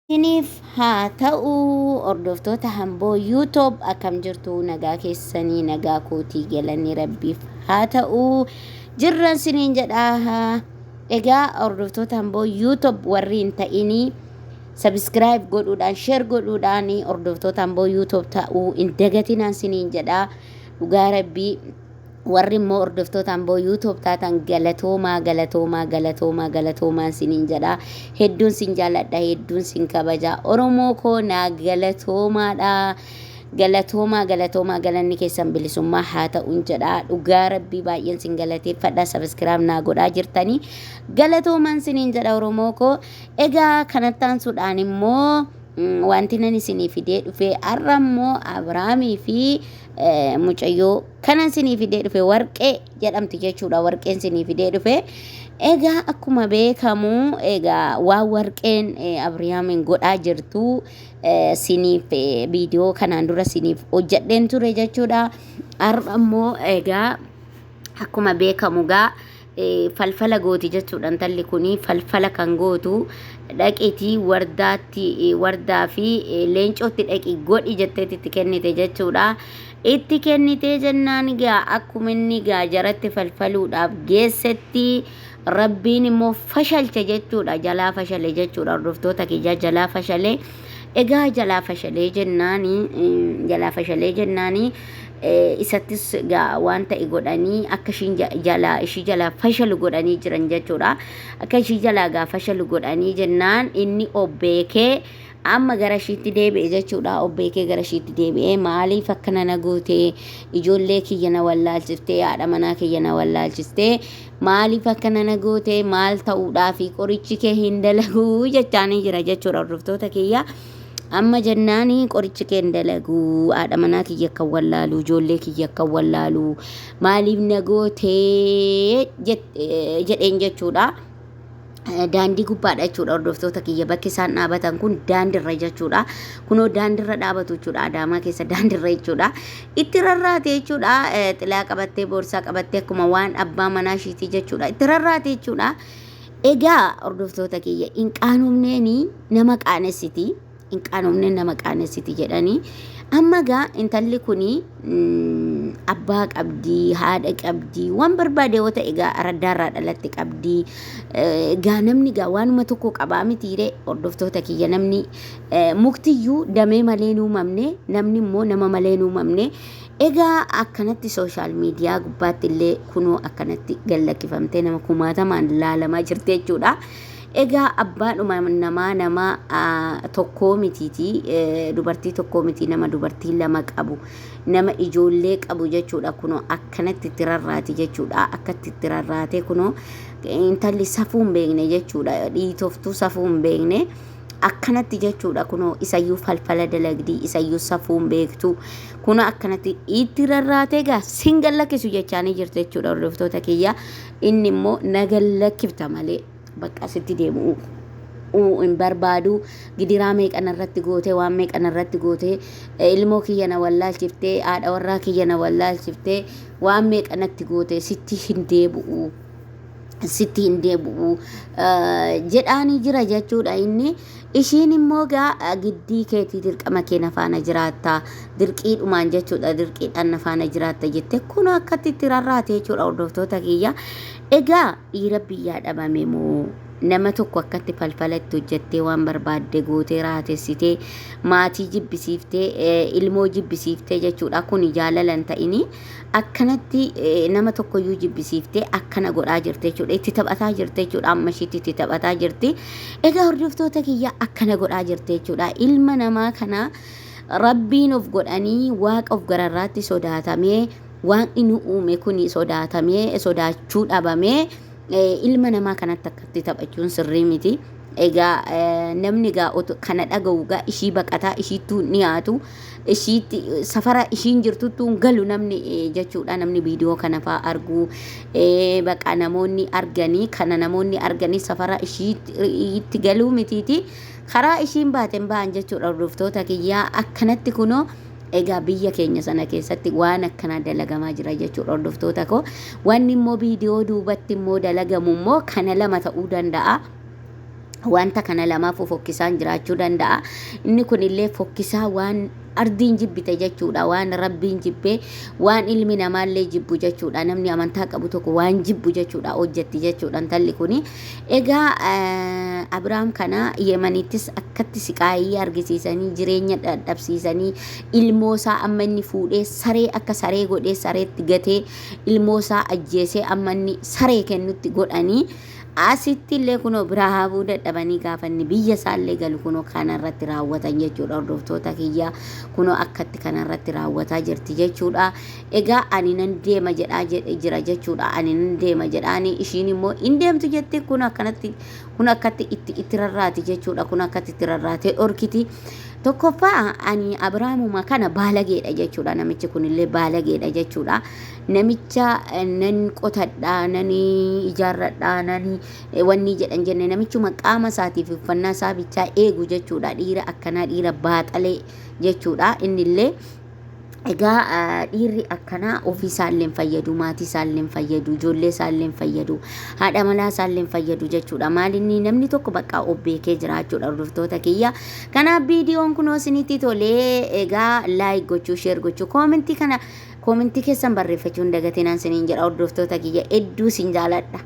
Isiniif haa ta'uu hordoftoota hamboo YouTube akkam jirtu nagaa keessanii nagaa kootii galanii rabbiif haa ta'uu jirran siniin jedhaa. Egaa hordoftoota hamboo YouTube warri hin ta'inii subscribe godhuudhaan share godhuudhaan hordoftoota hamboo YouTube ta'uu hin dagatinaan siniin jedhaa. Dhugaa rabbii warri immoo hordoftoota hamboo YouTube taatan galatoomaa siniin jedha. Hedduun sin jaalladha, hedduun sin kabaja. Oromoo koo naa galatoomaadha. Galatoomaa galanni keessan bilisummaa haa ta'uun jedha. Dhugaa rabbii baay'een sin galateeffadha. Subscribe naa godhaa jirtanii galatoomaan siniin jedha Oromoo koo. Egaa kanattaan suudhaan immoo wanti nan isinii fidee dhufe har'a immoo Abrahaamii fi mucayyoo kanan isinii fidee dhufe warqee jedhamti jechuudha. Warqeen isinii fidee dhufe egaa akkuma beekamu egaa waan warqeen Abrahaamiin godhaa jirtu siniif viidiyoo kanaan dura siniif hojjedheen ture jechuudha. Har'a immoo egaa akkuma beekamu gaa falfala gooti jechuudha. Intalli kuni falfala kan gootu dhaqiitii wardaa fi leencootti dhaqi godhi jetteetti itti kennite jechuudha. Itti kennite jennaan gaa akkuma inni gaa jaratti falfaluudhaaf geessetti rabbiin immoo fashalche jechuudha. Jalaa fashale jechuudha. Hordoftoota kiyya jalaa fashale. Egaa jalaa fashalee jennaani isattis gaa waan ta'e godhanii akka ishii jalaa fashalu godhanii jiran jechuudha. Akka ishii jalaa gaa fashalu godhanii jennaan inni obbeekee amma gara ishiitti deebi'e jechuudha. Obbeekee gara ishiitti deebi'ee maaliif akkana na goote ijoollee kiyya na wallaalchiftee haadha manaa kiyya na wallaalchiftee maaliif akkana na goote maal ta'uudhaafi qorichi kee hin dalagu jechaanii jira jechuudha. Hordoftoota kiyya amma jennaani qorichi kee hin dalagu haadha manaa kiyya kan wallaalu ijoollee kiyya kan wallaalu maaliif na goote jedheen jechuudha. Daandii gubbaadha jechuudha. Hordoftoota kiyya bakki isaan dhaabatan kun daandirra jechuudha. Kunoo daandirra dhaabatu jechuudha. Adaamaa keessa daandirra jechuudha. Itti rarraate jechuudha. Xilaa qabattee boorsaa qabattee akkuma waan abbaa manaa ishiitii jechuudha. Itti rarraate jechuudha. Egaa hordoftoota kiyya hin qaanofneeni nama qaanessiti. Hin qaanofneen nama qaanessiti jedhanii amma gaa intalli kuni abbaa qabdii haadha qabdii waan barbaade yoo ta'e gaa araddaarraa dhalatti qabdii gaa namni gaa waanuma tokko qabaa mitiire. Hordoftoota kiyya namni muktiyyuu damee malee nuumamne namni immoo nama malee nuumamne. Egaa akkanatti sooshaal miidiyaa gubbaatti illee kunoo akkanatti gallakkifamtee nama kumaatamaan laalamaa jirti jechuudha. Egaa abbaadhuma nama tokkoo mitiiti dubartii tokkoo miti nama dubartii lama qabu nama ijoollee qabu jechuudha. Kunoo akkanatti itti rarraati jechuudha. Akkatti itti rarraate kunoo intalli safuu hin beekne jechuudha. Dhiitoftuu safuu hin beekne akkanatti jechuudha. Kunoo isayyuu falfala dalagdii isayyuu safuu hin beektu kunoo akkanatti itti rarraate egaa sin gallakkisu jechaanii jirti jechuudha. Hordoftoota kiyya inni immoo na gallakkifta malee bakka sitti deemu hin barbaadu. Gidiraa meeqana irratti goote waan meeqana irratti goote ilmoo kiyya na wallaalchiftee haadha warraa kiyya na wallaalchiftee waan meeqanatti goote sitti hin deebi'u jedhaanii jira jechuudha. Inni ishiin immoo gaa giddii keetii dirqama kee na faana jiraatta dirqiidhumaan jechuudha. Dirqiidhaan na faana jiraatta jette kun akkatti itti rarraate jechuudha. Hordoftoota kiyya egaa dhiira biyyaa dhabame moo nama tokko akkatti falfalatti hojjettee waan barbaadde gootee raatessitee maatii jibbisiiftee ilmoo jibbisiiftee jechuudha. Kun jaalalan ta'ini akkanatti nama tokkoyyuu jibbisiiftee akkana godhaa jirte jechuudha. Itti taphataa jirte jechuudha. Amma ishiitti itti taphataa jirti. Egaa hordoftoota kiyya akkana godhaa jirte jechuudha. Ilma namaa kana rabbiin of godhanii waaqa of gararraatti sodaatamee waan inni uume kuni sodaatamee sodaachuu dhabamee ilma namaa kanatti akkatti taphachuun sirrii miti. Egaa namni gaa kana dhaga'u gaa ishii baqataa ishiittuu ni haatu ishiitti safara ishiin jirtuttuu galu namni jechuudha. Namni viidiyoo kana fa'aa argu baqa namoonni arganii kana namoonni arganii safara ishiitti galuu mitiiti karaa ishiin baateen ba'an jechuudha. Hordoftoota kiyyaa akkanatti kunoo egaa biyya keenya sana keessatti waan akkana dalagamaa jira jechuudha. Hordoftoota koo wanni immoo viidiyoo duubatti immoo dalagamu immoo kana lama ta'uu danda'a. wanta kana lamaafuu fokkisaan jiraachuu danda'a. Inni kunillee fokkisaa waan ardiin jibbite jechuudha, waan rabbiin jibbee waan ilmi namaallee jibbu jechuudha. Namni amantaa qabu tokko waan jibbu jechuudha hojjetti jechuudha intalli kuni. Egaa Abrahaam kana Yemenittis akkatti siqaayii argisiisanii jireenya dadhabsiisanii ilmoosaa amma inni fuudhee saree akka saree godhee sareetti gatee ilmoosaa ajjeesee amma inni saree kennutti godhanii asitti illee kunoo biraa habuu dadhabanii gaafanni biyya isaallee galu kunoo kanarratti raawwatan jechuudha. Hordoftoota kiyyaa kunoo akkatti kanarratti raawwataa jirti jechuudha. Egaa ani nan deema jedhaa jira jechuudha. Ani nan deema jedhaani ishiin immoo in deemtu jettee kun akkanatti kun akkatti itti rarraati jechuudha. Kun akkatti itti rarraatee dhorkiti. Tokkoffaa ani Abrahaamuma kana baalageedha jechuudha. Namichi kunillee baalageedha jechuudha. Namicha nan qotadhaa nan ijaarradhaa nan wanni jedhan jenne namichuma qaama isaatiif uffannaa isaa bichaa eegu jechuudha. Dhiira akkanaa dhiira baaxalee jechuudha. Innillee egaa dhiirri akkanaa ofii isaallee fayyadu, maatii isaallee fayyadu, ijoollee isaallee fayyadu, haadha manaa isaallee fayyadu jechuudha. Maalinni namni tokko bakka obbeekee jiraachuudha. Hordoftoota kiyya kanaaf viidiyoon kunoo isinitti tolee egaa laayik gochuu, sheer gochuu, koomentii keessan barreeffachuun dagatinaan isiniin jedha. Hordoftoota kiyya hedduu isin jaaladha.